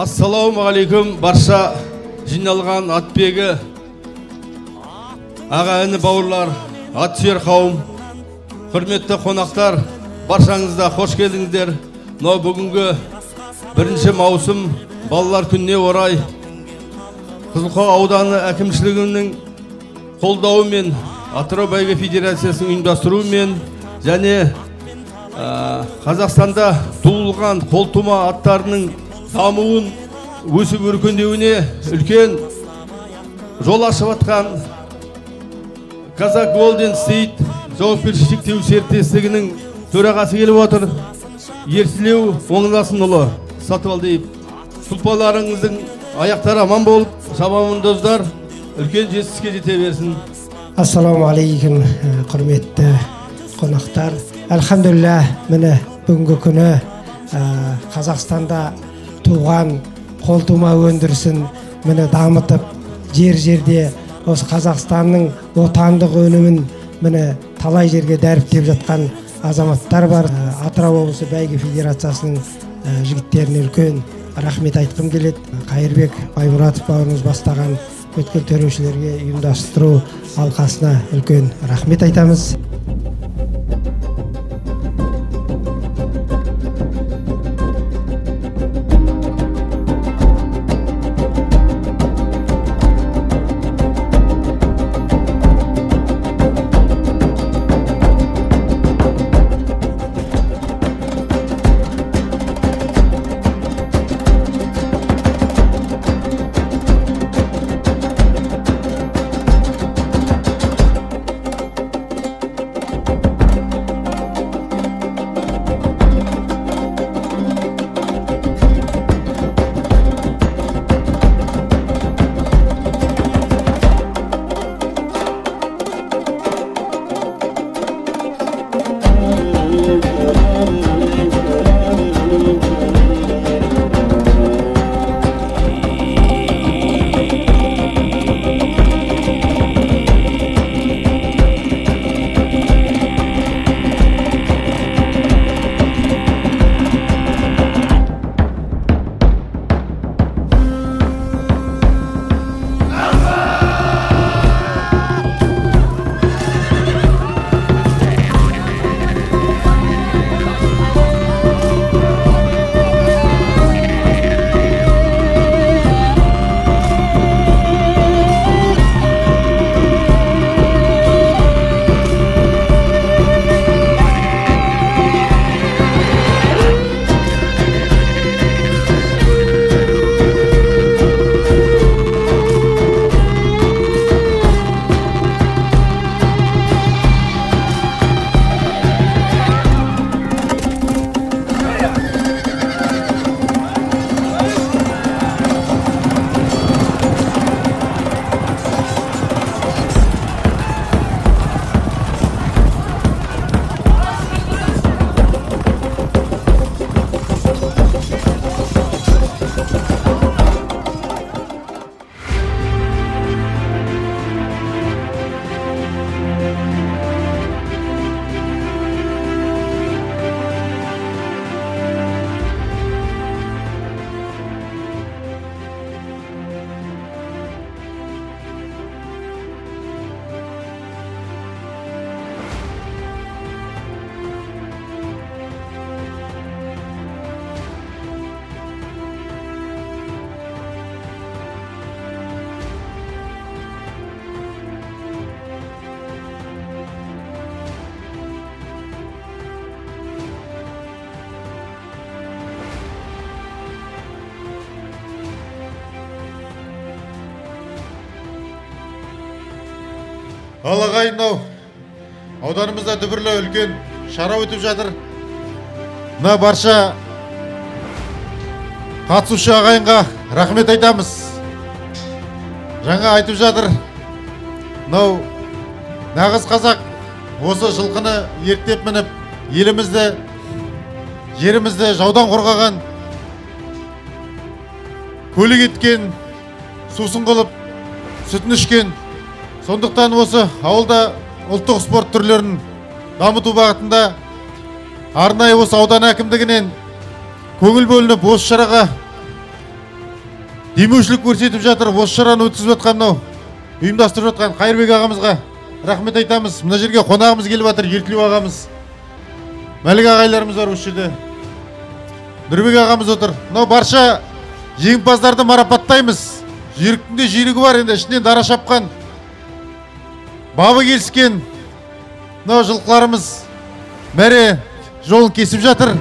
Ассалаумағалейкум барша жиналған атбегі, аға іні бауырлар, ат сүйер қауым, құрметті қонақтар, баршаңызда қош келдіңіздер. Мынау бүгінгі 1 маусым балалар күніне орай Қызылқоға ауданы әкімшілігінің қолдауымен, Атырау бәйге федерациясының ұйымдастыруымен және Қазақстанда туылған қолтума аттарының дамуын өсіп өркендеуіне үлкен жол ашып атқан Казак Голден Стейт жауапкершілігі шектеулі серіктестігінің төрағасы келіп отыр. Ерсілеу Оңласынұлы Сатыбалдиев. Тұлпаларыңыздың аяқтары аман болып, шабамындоздар үлкен жетістікке жете берсін. Ассалаумағалейкум, құрметті қонақтар. Әлхамдулилlah, міне бүгінгі күні Қазақстанда туған қолтума өндірісін міне дамытып, жер-жерде осы Қазақстанның отандық өнімін міне талай жерге дәріптеп жатқан азаматтар бар. Атырау облысы бәйге федерациясының жігіттеріне үлкен рахмет айтқым келеді. Қайырбек Баймұратов бауырымыз бастаған өткел төрешілерге ұйымдастыру алқасына үлкен рахмет айтамыз. Ал ағайын, ауданымызда дүбірлі үлкен шара өтіп жатыр. Мына барша қатысушы ағайынға рахмет айтамыз. Жаңа айтып жатыр. Мынау нағыз қазақ осы жылқыны ерттеп мініп, елімізді, жерімізді жаудан қорғаған, көлік еткен, сусын қылып, сүтін ішкен. Сондықтан осы ауылда ұлттық спорт түрлерін дамыту бағытында арнайы осы аудан әкімдігінен көңіл бөлініп осы шараға демеушілік көрсетіп жатыр. Осы шараны өткізіп жатқан мынау ұйымдастырып жатқан Қайырбек ағамызға рахмет айтамыз. Мына жерге қонағымыз келіп жатыр, Ертілеу ағамыз. Мәлік ағайларымыз бар осы жерде. Нұрбек ағамыз отыр. Мынау барша жеңімпаздарды марапаттаймыз. Жүйріктің жүйрігі бар, енді ішінен дара шапқан, бабы келіскен мынау жылқыларымыз мәре жолын кесіп жатыр.